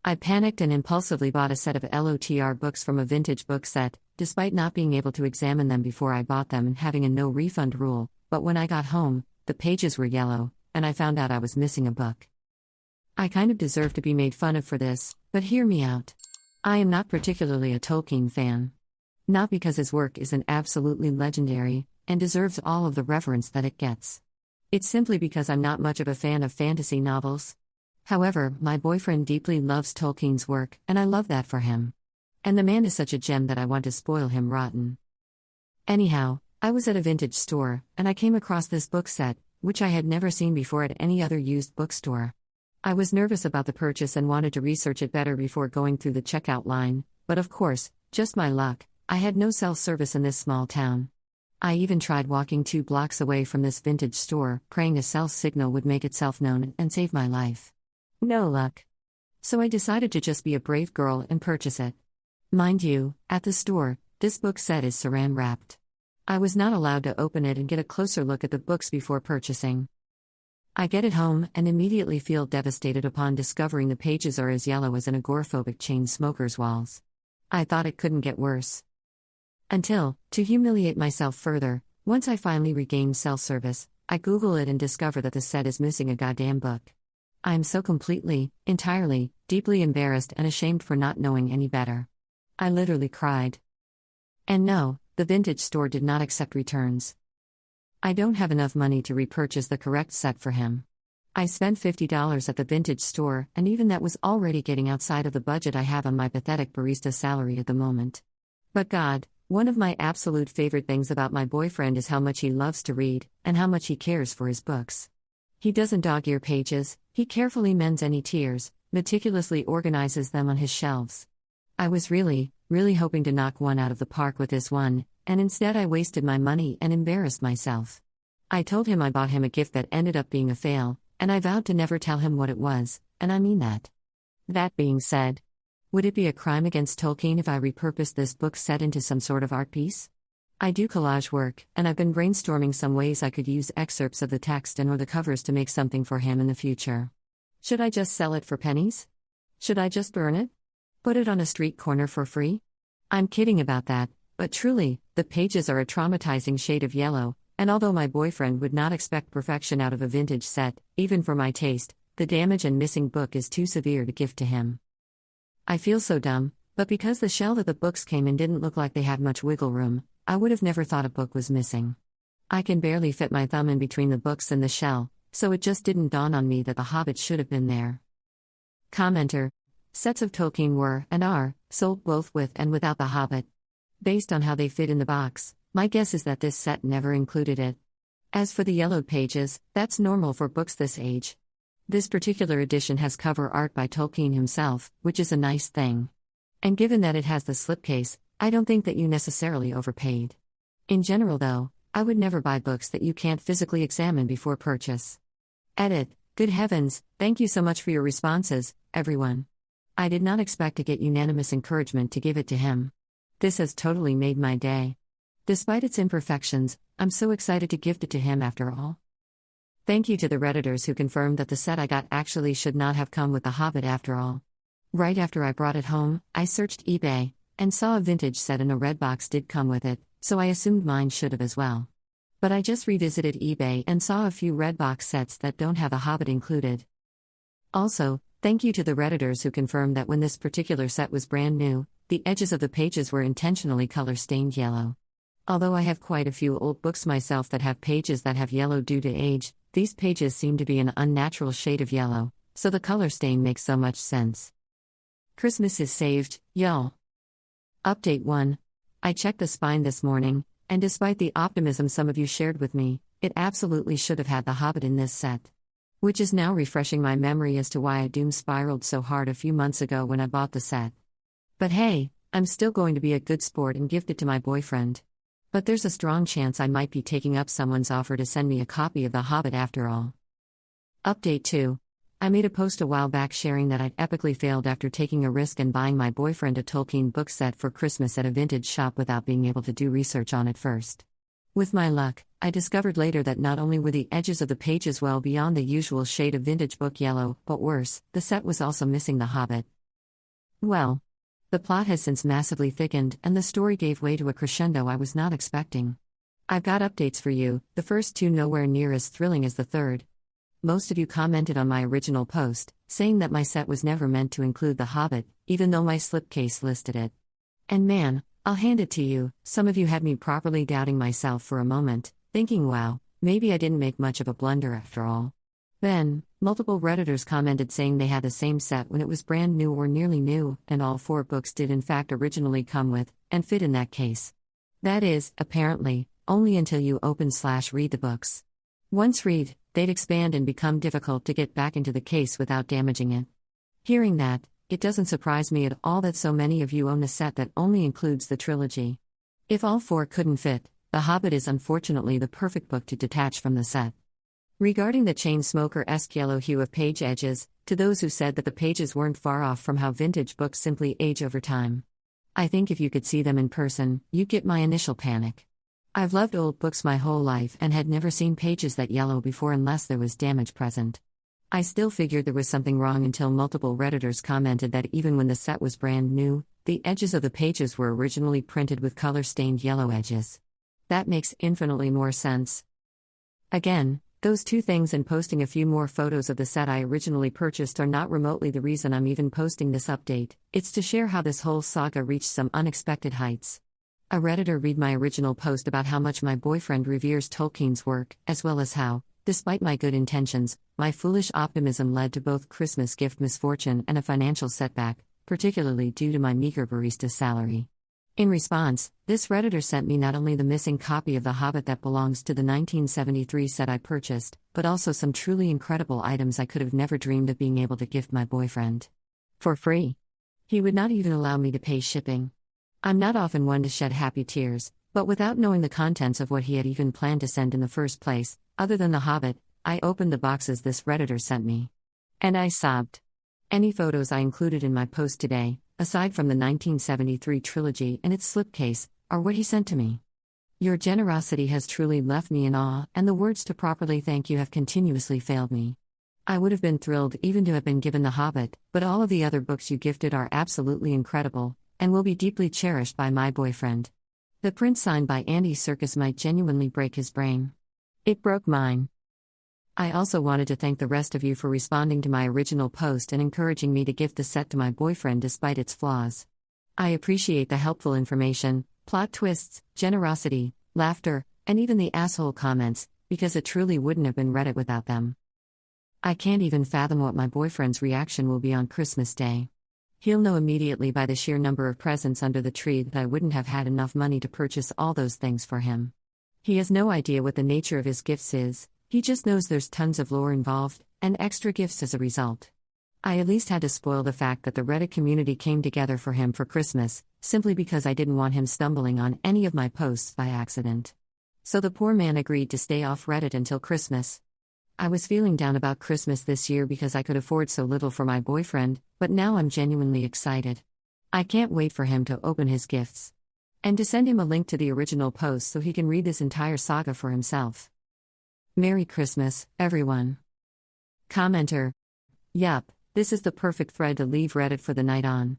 I panicked and impulsively bought a set of LOTR books from a vintage book set, despite not being able to examine them before I bought them and having a no-refund rule, but when I got home, the pages were yellow, and I found out I was missing a book. I kind of deserve to be made fun of for this, but hear me out. I am not particularly a Tolkien fan. Not because his work isn't absolutely legendary, and deserves all of the reverence that it gets. It's simply because I'm not much of a fan of fantasy novels. However, my boyfriend deeply loves Tolkien's work, and I love that for him. And the man is such a gem that I want to spoil him rotten. Anyhow, I was at a vintage store, and I came across this book set, which I had never seen before at any other used bookstore. I was nervous about the purchase and wanted to research it better before going through the checkout line, but of course, just my luck, I had no cell service in this small town. I even tried walking 2 blocks away from this vintage store, praying a cell signal would make itself known and save my life. No luck. So I decided to just be a brave girl and purchase it. Mind you, at the store, this book set is saran wrapped. I was not allowed to open it and get a closer look at the books before purchasing. I get it home and immediately feel devastated upon discovering the pages are as yellow as an agoraphobic chain smoker's walls. I thought it couldn't get worse. Until, to humiliate myself further, once I finally regained cell service, I Google it and discover that the set is missing a goddamn book. I am so completely, entirely, deeply embarrassed and ashamed for not knowing any better. I literally cried. And no, the vintage store did not accept returns. I don't have enough money to repurchase the correct set for him. I spent $50 at the vintage store, and even that was already getting outside of the budget I have on my pathetic barista salary at the moment. But God, one of my absolute favorite things about my boyfriend is how much he loves to read, and how much he cares for his books. He doesn't dog-ear pages, he carefully mends any tears, meticulously organizes them on his shelves. I was really hoping to knock one out of the park with this one, and instead I wasted my money and embarrassed myself. I told him I bought him a gift that ended up being a fail, and I vowed to never tell him what it was, and I mean that. That being said, would it be a crime against Tolkien if I repurposed this book set into some sort of art piece? I do collage work, and I've been brainstorming some ways I could use excerpts of the text and or the covers to make something for him in the future. Should I just sell it for pennies? Should I just burn it? Put it on a street corner for free? I'm kidding about that, but truly, the pages are a traumatizing shade of yellow, and although my boyfriend would not expect perfection out of a vintage set, even for my taste, the damage and missing book is too severe to give to him. I feel so dumb, but because the shell that the books came in didn't look like they had much wiggle room, I would have never thought a book was missing. I can barely fit my thumb in between the books and the shell, so it just didn't dawn on me that The Hobbit should have been there. Commenter. Sets of Tolkien were, and are, sold both with and without The Hobbit. Based on how they fit in the box, my guess is that this set never included it. As for the yellowed pages, that's normal for books this age. This particular edition has cover art by Tolkien himself, which is a nice thing. And given that it has the slipcase, I don't think that you necessarily overpaid. In general though, I would never buy books that you can't physically examine before purchase. Edit. Good heavens, thank you so much for your responses, everyone. I did not expect to get unanimous encouragement to give it to him. This has totally made my day. Despite its imperfections, I'm so excited to gift it to him after all. Thank you to the Redditors who confirmed that the set I got actually should not have come with The Hobbit after all. Right after I brought it home, I searched eBay, and saw a vintage set in a red box did come with it, so I assumed mine should have as well. But I just revisited eBay and saw a few red box sets that don't have The Hobbit included. Also, thank you to the Redditors who confirmed that when this particular set was brand new, the edges of the pages were intentionally color-stained yellow. Although I have quite a few old books myself that have pages that have yellow due to age, these pages seem to be an unnatural shade of yellow, so the color stain makes so much sense. Christmas is saved, y'all. Update 1. I checked the spine this morning, and despite the optimism some of you shared with me, it absolutely should have had The Hobbit in this set. Which is now refreshing my memory as to why I doom spiraled so hard a few months ago when I bought the set. But hey, I'm still going to be a good sport and gift it to my boyfriend. But there's a strong chance I might be taking up someone's offer to send me a copy of The Hobbit after all. Update 2. I made a post a while back sharing that I'd epically failed after taking a risk and buying my boyfriend a Tolkien book set for Christmas at a vintage shop without being able to do research on it first. With my luck, I discovered later that not only were the edges of the pages well beyond the usual shade of vintage book yellow, but worse, the set was also missing The Hobbit. Well, the plot has since massively thickened, and the story gave way to a crescendo I was not expecting. I've got updates for you, the first two nowhere near as thrilling as the third. Most of you commented on my original post, saying that my set was never meant to include The Hobbit, even though my slipcase listed it. And man, I'll hand it to you, some of you had me properly doubting myself for a moment, thinking wow, maybe I didn't make much of a blunder after all. Then, multiple Redditors commented saying they had the same set when it was brand new or nearly new, and all 4 books did in fact originally come with, and fit in that case. That is, apparently, only until you open/read the books. Once read, they'd expand and become difficult to get back into the case without damaging it. Hearing that, it doesn't surprise me at all that so many of you own a set that only includes the trilogy. If all 4 couldn't fit, The Hobbit is unfortunately the perfect book to detach from the set. Regarding the chain smoker-esque yellow hue of page edges, to those who said that the pages weren't far off from how vintage books simply age over time. I think if you could see them in person, you'd get my initial panic. I've loved old books my whole life and had never seen pages that yellow before unless there was damage present. I still figured there was something wrong until multiple Redditors commented that even when the set was brand new, the edges of the pages were originally printed with color-stained yellow edges. That makes infinitely more sense. Again, those 2 things and posting a few more photos of the set I originally purchased are not remotely the reason I'm even posting this update, it's to share how this whole saga reached some unexpected heights. A Redditor read my original post about how much my boyfriend reveres Tolkien's work, as well as how, despite my good intentions, my foolish optimism led to both Christmas gift misfortune and a financial setback, particularly due to my meager barista salary. In response, this Redditor sent me not only the missing copy of The Hobbit that belongs to the 1973 set I purchased, but also some truly incredible items I could have never dreamed of being able to gift my boyfriend. For free. He would not even allow me to pay shipping. I'm not often one to shed happy tears, but without knowing the contents of what he had even planned to send in the first place, other than The Hobbit, I opened the boxes this Redditor sent me. And I sobbed. Any photos I included in my post today, aside from the 1973 trilogy and its slipcase, are what he sent to me. Your generosity has truly left me in awe, and the words to properly thank you have continuously failed me. I would have been thrilled even to have been given The Hobbit, but all of the other books you gifted are absolutely incredible, and will be deeply cherished by my boyfriend. The print signed by Andy Serkis might genuinely break his brain. It broke mine. I also wanted to thank the rest of you for responding to my original post and encouraging me to gift the set to my boyfriend despite its flaws. I appreciate the helpful information, plot twists, generosity, laughter, and even the asshole comments, because it truly wouldn't have been Reddit without them. I can't even fathom what my boyfriend's reaction will be on Christmas Day. He'll know immediately by the sheer number of presents under the tree that I wouldn't have had enough money to purchase all those things for him. He has no idea what the nature of his gifts is. He just knows there's tons of lore involved, and extra gifts as a result. I at least had to spoil the fact that the Reddit community came together for him for Christmas, simply because I didn't want him stumbling on any of my posts by accident. So the poor man agreed to stay off Reddit until Christmas. I was feeling down about Christmas this year because I could afford so little for my boyfriend, but now I'm genuinely excited. I can't wait for him to open his gifts. And to send him a link to the original post so he can read this entire saga for himself. Merry Christmas, everyone. Commenter. Yup, this is the perfect thread to leave Reddit for the night on.